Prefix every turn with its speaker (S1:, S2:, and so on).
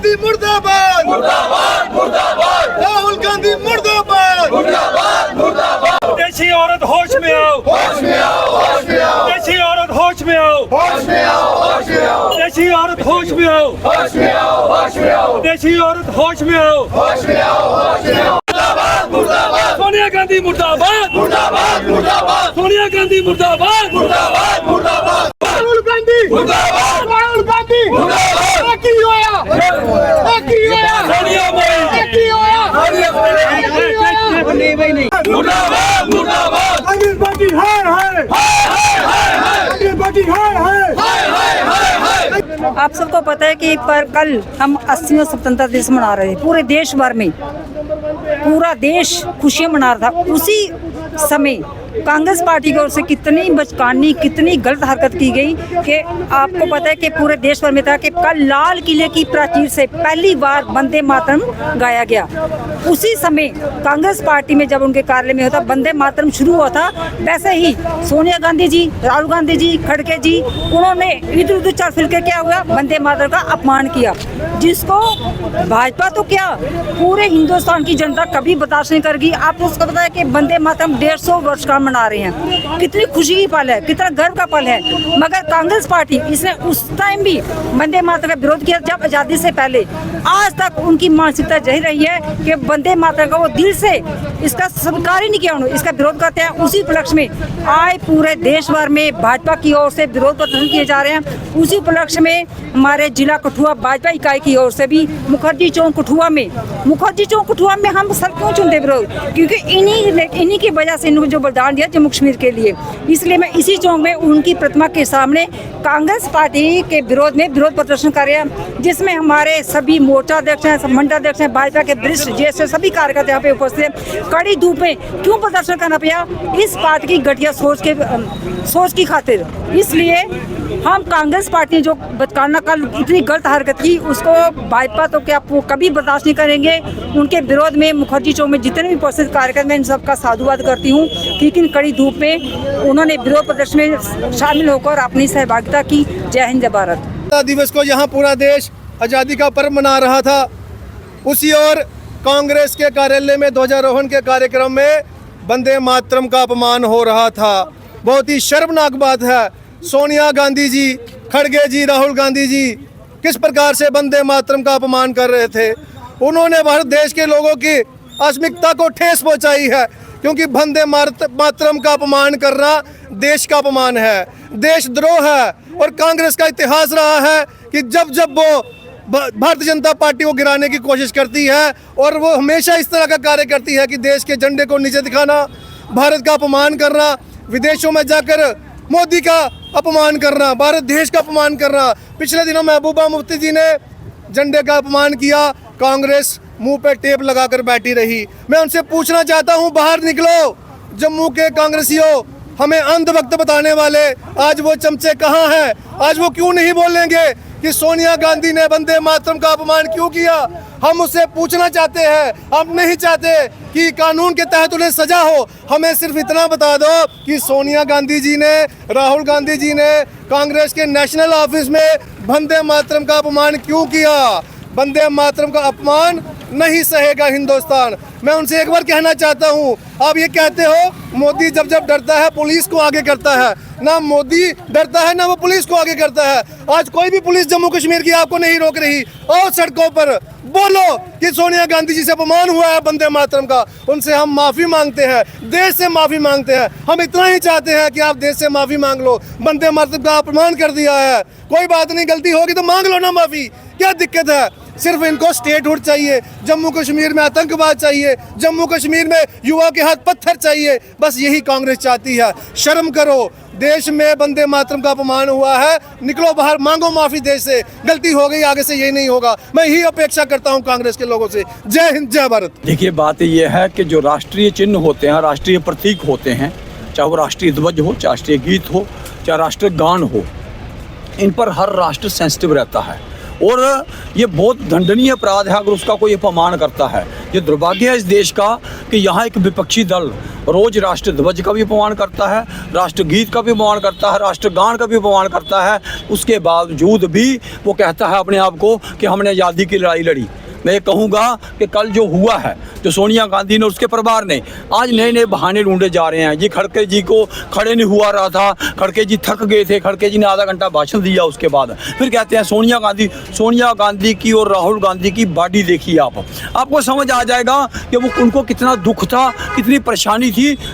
S1: गांधी मुर्दाबाद मुर्दाबाद मुर्दाबाद, राहुल गांधी मुर्दाबाद मुर्दाबाद मुर्दाबाद।
S2: देशी औरत होश में आओ,
S1: होश में आओ, होश में आओ,
S2: देशी औरत होश में आओ,
S1: होश में आओ, होश में आओ,
S2: देशी औरत होश में आओ,
S1: होश में आओ, होश में आओ,
S2: देशी औरत होश में आओ,
S1: होश में आओ, होश में आओ। मुर्दाबाद मुर्दाबाद,
S2: सोनिया गांधी मुर्दाबाद
S1: मुर्दाबाद मुर्दाबाद,
S2: सोनिया गांधी मुर्दाबाद
S1: मुर्दाबाद मुर्दाबाद,
S2: राहुल गांधी
S1: मुर्दाबाद,
S2: राहुल गांधी
S1: मुर्दाबाद,
S2: की होया की होया
S1: सोनिया भाई,
S2: की होया
S1: मुर्दाबाद मुर्दाबाद,
S2: कांग्रेस पार्टी हाय हाय कांग्रेस पार्टी हाय हाय।
S3: आप सबको पता है कि पर कल हम 80वां स्वतंत्रता दिवस मना रहे हैं। पूरे देश भर में पूरा देश खुशियां मना रहा था। उसी समय कांग्रेस पार्टी की ओर से कितनी बचकानी, कितनी गलत हरकत की गई कि आपको पता है कि पूरे देश भर में था कि कल लाल किले की प्राचीर से पहली बार वंदे मातरम गाया गया। उसी समय कांग्रेस पार्टी में जब उनके कार्यालय में होता वंदे मातरम शुरू हुआ था, वैसे ही सोनिया गांधी जी, राहुल गांधी जी, खड़गे जी, उन्होंने इधर उधर चल फिर के क्या हुआ, वंदे मातरम का अपमान किया, जिसको भाजपा तो क्या पूरे हिंदुस्तान की जनता कभी बर्दाश्त नहीं करेगी। आपको उसका पता है कि वंदे मातरम 150 वर्ष का मना रहे हैं। कितनी खुशी की पल है, कितना गर्व का पल है। मगर कांग्रेस पार्टी इसने उस टाइम भी वंदे मातरम का विरोध किया जब आजादी से पहले। आज तक उनकी मानसिकता यही रही है कि वंदे मातरम का वो दिल से इसका स्वीकार ही नहीं किया, उन्होंने इसका विरोध करते हैं। उसी उपलक्ष्य में आज पूरे देश भर में भाजपा की ओर से विरोध प्रदर्शन किए जा रहे हैं। उसी उपलक्ष्य में हमारे जिला कठुआ भाजपा इकाई की ओर से भी मुखर्जी चौक कठुआ में हम सब क्यों चुनते विरोध, क्योंकि इन्हीं की वजह से इन्होंने जो बलिदान दिया जम्मू कश्मीर के लिए। इसलिए मैं इसी चौक में उनकी प्रतिमा के सामने कांग्रेस पार्टी के विरोध में विरोध प्रदर्शन कर रहे हैं, जिसमें हमारे सभी मोर्चा अध्यक्ष हैं, मंडलाध्यक्ष हैं, भाजपा के वरिष्ठ ज्येष्ठ सभी कार्यकर्ता यहाँ पे उपस्थित हैं। कड़ी धूप में क्यों प्रदर्शन करना पड़ा, इस पार्टी की घटिया सोच की खातिर। इसलिए हम कांग्रेस पार्टी जो बचकाना कल इतनी गलत हरकत की, उसको भाजपा तो क्या कभी बर्दाश्त नहीं करेंगे। उनके विरोध में मुखर्जी चौक में जितने भी उपस्थित कार्यकर्ता मैं इन सबका साधुवाद करती हूँ, लेकिन कड़ी धूप में उन्होंने विरोध प्रदर्शन में शामिल होकर अपनी सहभागिता की। जय हिंद, जय भारत।
S4: दिवस को यहाँ पूरा देश आज़ादी का पर्व मना रहा था, उसी ओर कांग्रेस के कार्यालय में ध्वजारोहण के कार्यक्रम में वंदे मातरम का अपमान हो रहा था। बहुत ही शर्मनाक बात है। सोनिया गांधी जी, खड़गे जी, राहुल गांधी जी किस प्रकार से वंदे मातरम का अपमान कर रहे थे। उन्होंने भारत देश के लोगों की अस्मिता को ठेस पहुंचाई है, क्योंकि वंदे मातरम का अपमान करना देश का अपमान है, देशद्रोह है। और कांग्रेस का इतिहास रहा है कि जब जब वो भारतीय जनता पार्टी को गिराने की कोशिश करती है, और वो हमेशा इस तरह का कार्य करती है कि देश के झंडे को नीचे दिखाना, भारत का अपमान करना, विदेशों में जाकर मोदी का अपमान करना, भारत देश का अपमान करना। पिछले दिनों महबूबा मुफ्ती जी ने झंडे का अपमान किया, कांग्रेस मुंह पे टेप लगाकर बैठी रही। मैं उनसे पूछना चाहता हूं, बाहर निकलो जम्मू के कांग्रेसियों, हमें अंधभक्त बताने वाले आज वो चमचे कहाँ हैं? आज वो क्यों नहीं बोलेंगे कि सोनिया गांधी ने वंदे मातरम का अपमान क्यों किया? हम उससे पूछना चाहते हैं। हम नहीं चाहते कि कानून के तहत उन्हें सजा हो, हमें सिर्फ इतना बता दो कि सोनिया गांधी जी ने, राहुल गांधी जी ने कांग्रेस के नेशनल ऑफिस में वंदे मातरम का अपमान क्यों किया? वंदे मातरम का अपमान नहीं सहेगा हिंदुस्तान। मैं उनसे एक बार कहना चाहता हूँ, आप ये कहते हो मोदी जब जब डरता है पुलिस को आगे करता है, ना मोदी डरता है ना वो पुलिस को आगे करता है। आज कोई भी पुलिस जम्मू कश्मीर की आपको नहीं रोक रही। और सड़कों पर बोलो कि सोनिया गांधी जी से अपमान हुआ है वंदे मातरम का, उनसे हम माफ़ी मांगते हैं, देश से माफ़ी मांगते हैं। हम इतना ही चाहते हैं कि आप देश से माफ़ी मांग लो। वंदे मातरम का अपमान कर दिया है, कोई बात नहीं, गलती होगी तो मांग लो ना माफ़ी, क्या दिक्कत है? सिर्फ इनको स्टेटहुड चाहिए, जम्मू कश्मीर में आतंकवाद चाहिए, जम्मू कश्मीर में युवा के हाथ पत्थर चाहिए, बस यही कांग्रेस चाहती है। शर्म करो, देश में वंदे मातरम का अपमान हुआ है, निकलो बाहर, मांगो माफी देश से, गलती हो गई, आगे से यही नहीं होगा। मैं यही अपेक्षा करता हूं कांग्रेस के लोगों से। जय हिंद, जय भारत।
S5: देखिए, बात ये है कि जो राष्ट्रीय चिन्ह होते हैं, राष्ट्रीय प्रतीक होते हैं, चाहे वो राष्ट्रीय ध्वज हो, चाहे राष्ट्रीय गीत हो, चाहे राष्ट्रीय गान हो, इन पर हर राष्ट्र सेंसिटिव रहता है। और ये बहुत दंडनीय अपराध है अगर उसका कोई अपमान करता है। ये दुर्भाग्य है इस देश का कि यहाँ एक विपक्षी दल रोज राष्ट्र ध्वज का भी अपमान करता है, राष्ट्रगीत का भी अपमान करता है, राष्ट्रगान का भी अपमान करता है, उसके बावजूद भी वो कहता है अपने आप को कि हमने आज़ादी की लड़ाई लड़ी। मैं ये कहूँगा कि कल जो हुआ है, जो सोनिया गांधी ने उसके परिवार ने आज नए नए बहाने ढूंढे जा रहे हैं। जी खड़गे जी को खड़े नहीं हुआ रहा था, खड़गे जी थक गए थे, खड़गे जी ने आधा घंटा भाषण दिया, उसके बाद फिर कहते हैं सोनिया गांधी की और राहुल गांधी की बॉडी देखिए आपको समझ आ जाएगा कि वो उनको कितना दुख था, कितनी परेशानी थी